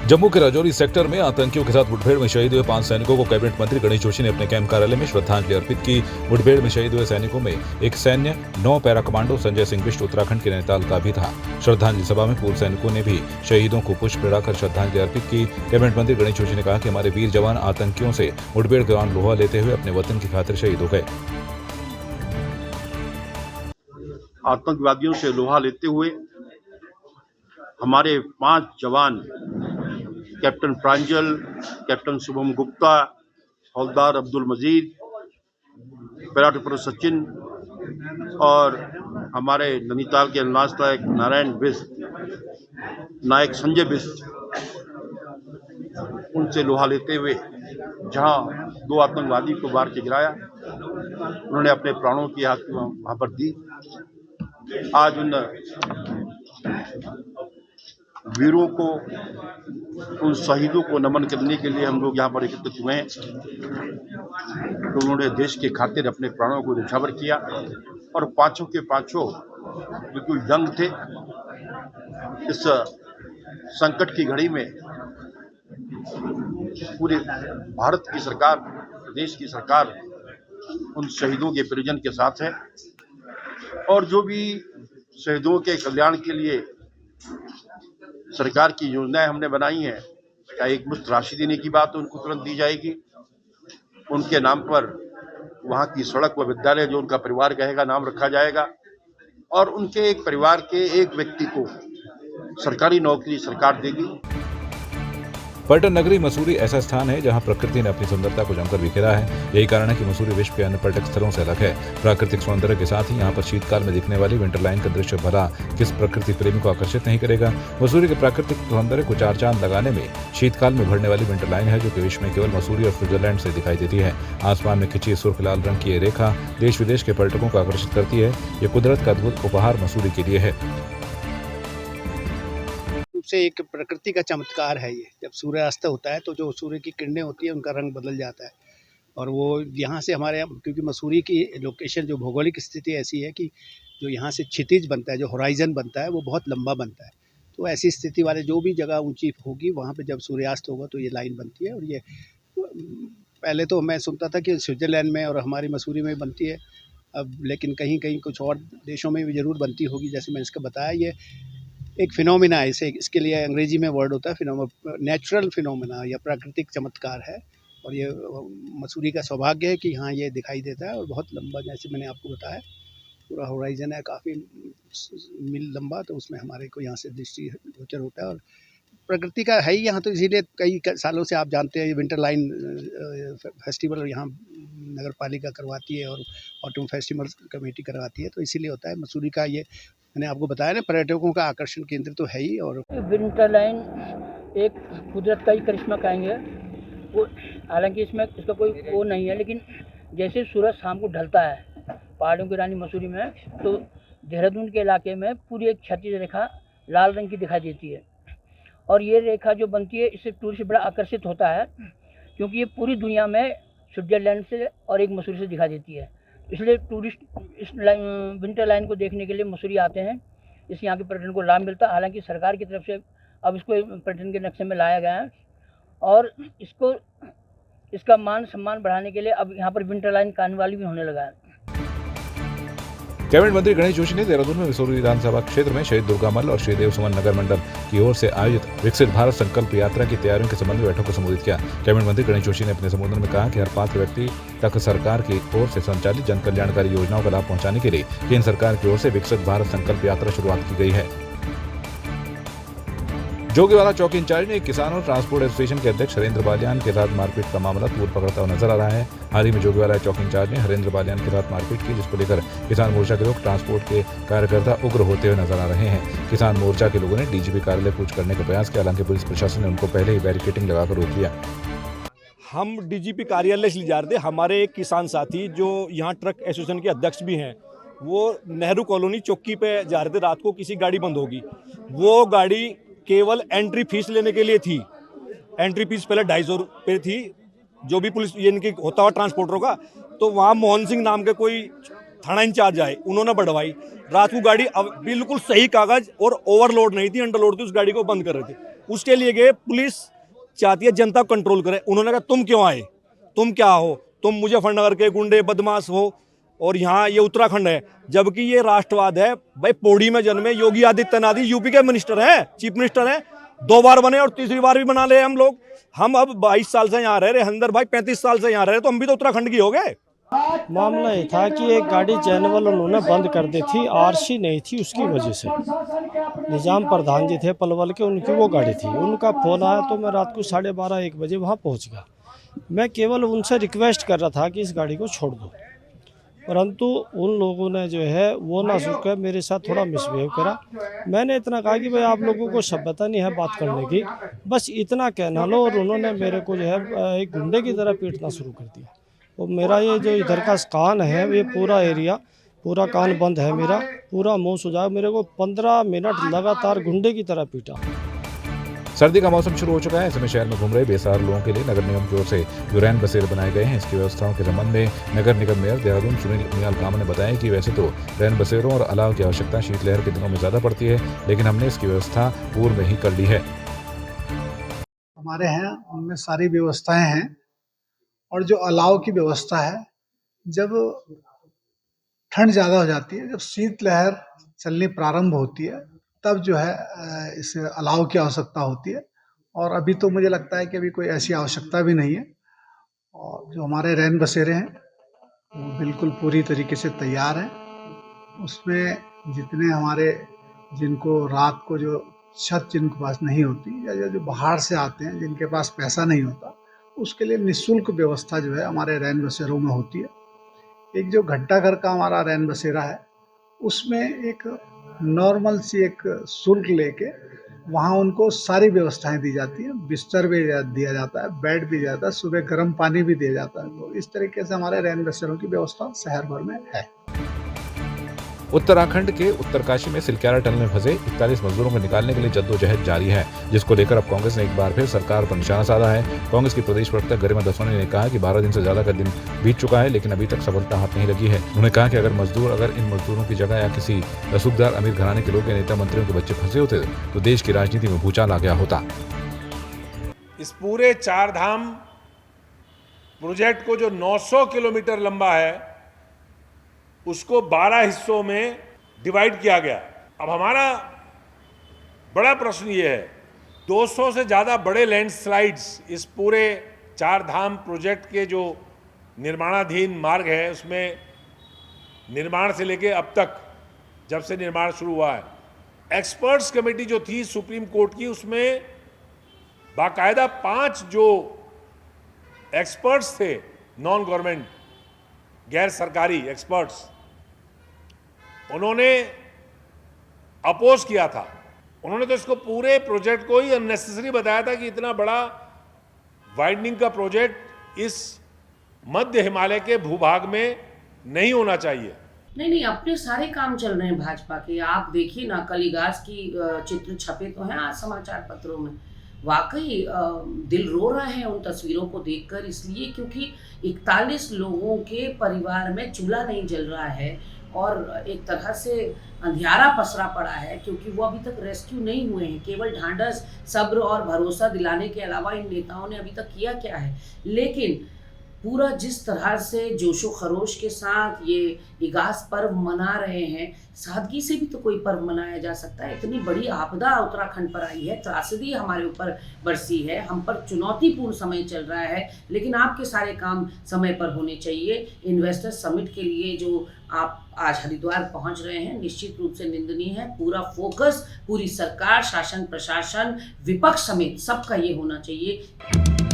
जम्मू के राजौरी सेक्टर में आतंकियों के साथ मुठभेड़ में शहीद हुए 5 सैनिकों को कैबिनेट मंत्री गणेश जोशी ने अपने कैंप कार्यालय में श्रद्धांजलि अर्पित की। मुठभेड़ में शहीद हुए सैनिकों में एक सैन्य 9 पैरा कमांडो संजय सिंह बिष्ट उत्तराखंड के नैनीताल का भी था। श्रद्धांजलि सभा में पूर्व सैनिकों ने भी शहीदों को पुष्प चढ़ाकर श्रद्धांजलि अर्पित की। कैबिनेट मंत्री गणेश जोशी ने कहा कि हमारे वीर जवान आतंकियों से मुठभेड़ के दौरान लोहा लेते हुए अपने वतन की खातिर शहीद हो गए। आतंकवादियों से लोहा लेते हुए हमारे 5 जवान कैप्टन प्रांजल, कैप्टन शुभम गुप्ता, हवलदार अब्दुल मजीद, पैराट्रूपर सचिन और हमारे नैनीताल के अनलास नायक नारायण बिष्ट, नायक संजय बिष्ट, उनसे लोहा लेते हुए जहां 2 आतंकवादी को मार के गिराया, उन्होंने अपने प्राणों की आहुति वहां पर दी। आज उन वीरों को, उन शहीदों को नमन करने के लिए हम लोग यहाँ पर एकत्रित हुए हैं। तो उन्होंने देश के खातिर अपने प्राणों को न्यौछावर किया और पांचों के पांचों बिल्कुल दंग थे। इस संकट की घड़ी में पूरे भारत की सरकार, देश की सरकार उन शहीदों के परिजन के साथ है और जो भी शहीदों के कल्याण के लिए सरकार की योजनाएं हमने बनाई हैं, क्या एक मुश्त राशि देने की बात उनको तुरंत दी जाएगी। उनके नाम पर वहाँ की सड़क व विद्यालय जो उनका परिवार कहेगा नाम रखा जाएगा और उनके एक परिवार के एक व्यक्ति को सरकारी नौकरी सरकार देगी। पर्यटन नगरी मसूरी ऐसा स्थान है जहां प्रकृति ने अपनी सुंदरता को जमकर बिखेरा है। यही कारण है कि मसूरी विश्व के अन्य पर्यटक स्थलों से अलग है। प्राकृतिक सौंदर्य के साथ ही यहां पर शीतकाल में दिखने वाली विंटर लाइन का दृश्य भला किस प्रकृति प्रेमी को आकर्षित नहीं करेगा। मसूरी के प्राकृतिक सौंदर्य को 4 चांद लगाने में शीतकाल में भरने वाली विंटर लाइन है, जो कि विश्व में केवल मसूरी और स्विट्जरलैंड से दिखाई देती है। आसमान में खिंची सुर्ख लाल रंग की ये रेखा देश विदेश के पर्यटकों को आकर्षित करती है। ये कुदरत का अद्भुत उपहार मसूरी के लिए है। से एक प्रकृति का चमत्कार है ये। जब सूर्यास्त होता है तो जो सूर्य की किरणें होती है उनका रंग बदल जाता है और वो यहाँ से हमारे क्योंकि मसूरी की लोकेशन जो भौगोलिक स्थिति ऐसी है कि जो यहाँ से क्षितिज बनता है, जो होराइजन बनता है वो बहुत लंबा बनता है। तो ऐसी स्थिति वाले जो भी जगह ऊंची होगी वहाँ पे जब सूर्यास्त होगा तो ये लाइन बनती है। और ये पहले तो मैं सुनता था कि स्विट्ज़रलैंड में और हमारी मसूरी में बनती है, अब लेकिन कहीं कहीं कुछ और देशों में भी ज़रूर बनती होगी। जैसे मैंने इसका बताया, ये एक फिनोमिना है, इसे इसके लिए अंग्रेजी में वर्ड होता है नेचुरल फिनोमिना या प्राकृतिक चमत्कार है। और ये मसूरी का सौभाग्य है कि यहाँ ये दिखाई देता है और बहुत लंबा, जैसे मैंने आपको बताया पूरा होराइजन है काफ़ी मील लंबा, तो उसमें हमारे को यहाँ से दृष्टि गोचर होता है और प्रकृति का है ही यहाँ। तो इसीलिए कई सालों से आप जानते हैं ये विंटर लाइन फेस्टिवल यहाँ नगर पालिका करवाती है और ऑटम फेस्टिवल कमेटी करवाती है, तो इसीलिए होता है। मसूरी का ये मैंने आपको बताया ना, पर्यटकों का आकर्षण केंद्र तो है ही। और विंटर लाइन एक कुदरत का ही करिश्मा कहेंगे वो, हालांकि इसमें इसका कोई वो नहीं है, लेकिन जैसे सूरज शाम को ढलता है पहाड़ों की रानी मसूरी में, तो देहरादून के इलाके में पूरी एक क्षैतिज रेखा लाल रंग की दिखाई देती है। और ये रेखा जो बनती है इससे टूरिस्ट बड़ा आकर्षित होता है, क्योंकि ये पूरी दुनिया में स्विट्ज़रलैंड से और एक मसूरी से दिखाई देती है। इसलिए टूरिस्ट इस विंटर लाइन को देखने के लिए मसूरी आते हैं। इससे यहाँ के पर्यटन को लाभ मिलता है। हालांकि सरकार की तरफ से अब इसको पर्यटन के नक्शे में लाया गया है और इसका मान सम्मान बढ़ाने के लिए अब यहाँ पर विंटर लाइन कार्निवाल भी होने लगा है। कैबिनेट मंत्री गणेश जोशी ने देहरादून में मसूरी विधानसभा क्षेत्र में शहीद दुर्गामल और श्रीदेव सुमन नगर मंडल की ओर से आयोजित विकसित भारत संकल्प यात्रा की तैयारियों के संबंध में बैठक को संबोधित किया। कैबिनेट मंत्री गणेश जोशी ने अपने संबोधन में कहा कि हर पात्र व्यक्ति तक सरकार की ओर से संचालित जन कल्याणकारी योजनाओं का लाभ पहुंचाने के लिए केंद्र सरकार की ओर से विकसित भारत संकल्प यात्रा शुरुआत की गई है। जोगीवाला चौकी इंचार्ज में एक किसान और ट्रांसपोर्ट एसोसिएशन के अध्यक्ष हरेंद्र बालियान के साथ मारपीट का मामला तूल पकड़ता हुआ नजर आ रहा है। हाल ही में जोगीवाला चौकी इंचार्ज ने हरेंद्र बालियान के साथ मारपीट की, जिसको लेकर किसान मोर्चा के लोग ट्रांसपोर्ट के कार्यकर्ता उग्र होते हुए नजर आ रहे हैं। किसान मोर्चा के लोगों ने डीजीपी कार्यालय कूच करने का प्रयास किया, हालांकि पुलिस प्रशासन ने उनको पहले ही बैरिकेडिंग लगाकर रोक लिया। हम डीजीपी कार्यालय से जा रहे थे। हमारे एक किसान साथी जो यहाँ ट्रक एसोसिएशन के अध्यक्ष भी हैं, वो नेहरू कॉलोनी चौकी पे जा रहे थे। रात को किसी गाड़ी बंद होगी, वो गाड़ी केवल एंट्री फीस लेने के लिए थी। एंट्री फीस पहले 250 रुपये थी, जो भी पुलिस ये इनकी होता हुआ ट्रांसपोर्टरों का। तो वहाँ मोहन सिंह नाम के कोई थाना इंचार्ज आए, उन्होंने बढ़वाई। रात को गाड़ी अब बिल्कुल सही कागज और ओवरलोड नहीं थी, अंडरलोड थी, उस गाड़ी को बंद कर रहे थे। उसके लिए गए, पुलिस चाहती है जनता को कंट्रोल करे। उन्होंने कहा तुम क्यों आए, तुम क्या हो, तुम मुजफ्फरनगर के गुंडे बदमाश हो, और यहाँ ये उत्तराखंड है, जबकि ये राष्ट्रवाद है। भाई पौड़ी में जन्मे योगी आदित्यनाथ यूपी के मिनिस्टर हैं, चीफ मिनिस्टर हैं, 2 बार बने और तीसरी बार भी बना ले हम लोग। हम अब 22 साल से यहाँ रह रहे, हरिंदर भाई 35 साल से यहाँ रह रहे, तो हम भी तो उत्तराखंड की हो गए। मामला ये था कि एक गाड़ी चैनवल उन्होंने बंद कर दी थी, आरसी नहीं थी, उसकी वजह से। निजाम प्रधान जी थे पलवल के, उनकी वो गाड़ी थी। उनका फ़ोन आया तो मैं रात को 12:30-1 बजे वहाँ पहुँच गया। मैं केवल उनसे रिक्वेस्ट कर रहा था कि इस गाड़ी को छोड़ दो, परंतु उन लोगों ने जो है वो ना सुनकर मेरे साथ थोड़ा मिसबिहेव करा। मैंने इतना कहा कि भाई आप लोगों को सभ्यता नहीं है बात करने की, बस इतना कहना लो, और उन्होंने मेरे को जो है एक गुंडे की तरह पीटना शुरू कर दिया। और मेरा ये जो इधर का कान है, ये पूरा एरिया, पूरा कान बंद है मेरा, पूरा मुंह सुजा। मेरे को 15 मिनट लगातार गुंडे की तरह पीटा। सर्दी का मौसम शुरू हो चुका है। ऐसे में शहर में घूम रहे बेसहारा लोगों के लिए नगर निगम की ओर से जो रैन बसेरे बनाए गए हैं, इसकी व्यवस्थाओं के संबंध में नगर निगम मेयर देहरादून सुनील उनियाल कामा ने बताया कि वैसे तो रैन बसेरों और अलाव की आवश्यकता शीतलहर के दिनों में ज़्यादा पड़ती है, लेकिन हमने इसकी व्यवस्था पूर्व में ही कर ली है। हमारे हैं उनमें सारी व्यवस्थाएं हैं, और जो अलाव की व्यवस्था है, जब ठंड ज़्यादा हो जाती है, जब शीतलहर चलनी प्रारंभ होती है, तब जो है इस अलाव की आवश्यकता होती है। और अभी तो मुझे लगता है कि अभी कोई ऐसी आवश्यकता भी नहीं है। और जो हमारे रैन बसेरे हैं वो बिल्कुल पूरी तरीके से तैयार हैं। उसमें जितने हमारे, जिनको रात को जो छत जिनके पास नहीं होती, या जो बाहर से आते हैं जिनके पास पैसा नहीं होता, उसके लिए निःशुल्क व्यवस्था जो है हमारे रैन बसेरों में होती है। एक जो घंटा घर का हमारा रैन बसेरा है, उसमें एक नॉर्मल सी एक शुल्क लेके वहाँ उनको सारी व्यवस्थाएं दी जाती हैं। बिस्तर भी दिया जाता है, बेड भी दिया जाता है, सुबह गर्म पानी भी दिया जाता है। तो इस तरीके से हमारे रैन बसेरों की व्यवस्था शहर भर में है। उत्तराखंड के उत्तरकाशी में सिलक्यारा टनल में फंसे 41 मजदूरों को निकालने के लिए जद्दोजहद जारी है, जिसको लेकर अब कांग्रेस ने एक बार फिर सरकार पर निशाना साधा है। कांग्रेस की प्रदेश प्रवक्ता गरिमा दसवानी ने कहा कि 12 दिन से ज्यादा का दिन बीत चुका है, लेकिन अभी तक सफलता हाथ नहीं लगी है। उन्होंने कहा कि अगर इन मजदूरों की जगह या किसी रसूखदार अमीर घराने के लोग या नेता मंत्रियों के बच्चे फंसे होते तो देश की राजनीति में भूचाल आ गया होता। इस पूरे 4 धाम प्रोजेक्ट को जो 900 किलोमीटर लंबा है, उसको 12 हिस्सों में डिवाइड किया गया। अब हमारा बड़ा प्रश्न ये है, 200 से ज़्यादा बड़े लैंडस्लाइड्स इस पूरे 4 धाम प्रोजेक्ट के जो निर्माणाधीन मार्ग है, उसमें निर्माण से लेके अब तक जब से निर्माण शुरू हुआ है, एक्सपर्ट्स कमेटी जो थी सुप्रीम कोर्ट की, उसमें बाकायदा 5 जो एक्सपर्ट्स थे, नॉन गवर्नमेंट गैर सरकारी एक्सपर्ट्स, उन्होंने अपोज किया था। उन्होंने तो इसको पूरे प्रोजेक्ट को ही अननेसेसरी बताया था कि इतना बड़ा वाइडनिंग का प्रोजेक्ट इस मध्य हिमालय के भूभाग में नहीं होना चाहिए। नहीं, अपने सारे काम चल रहे हैं भाजपा के। आप देखिए ना, कलिगास की चित्र छपे तो हैं आज समाचार पत्रों में। वाकई दिल रो रहा है उन तस्वीरों को देखकर, इसलिए क्योंकि 41 लोगों के परिवार में चूल्हा नहीं जल रहा है और एक तरह से अंधियारा पसरा पड़ा है, क्योंकि वो अभी तक रेस्क्यू नहीं हुए हैं। केवल ढांढस, सब्र और भरोसा दिलाने के अलावा इन नेताओं ने अभी तक किया क्या है। लेकिन पूरा जिस तरह से जोशो खरोश के साथ ये इगास पर्व मना रहे हैं, सादगी से भी तो कोई पर्व मनाया जा सकता है। इतनी बड़ी आपदा उत्तराखंड पर आई है, त्रासदी हमारे ऊपर बरसी है, हम पर चुनौतीपूर्ण समय चल रहा है, लेकिन आपके सारे काम समय पर होने चाहिए। इन्वेस्टर समिट के लिए जो आप आज हरिद्वार पहुंच रहे हैं, निश्चित रूप से निंदनीय है। पूरा फोकस पूरी सरकार, शासन, प्रशासन, विपक्ष समेत सबका ये होना चाहिए।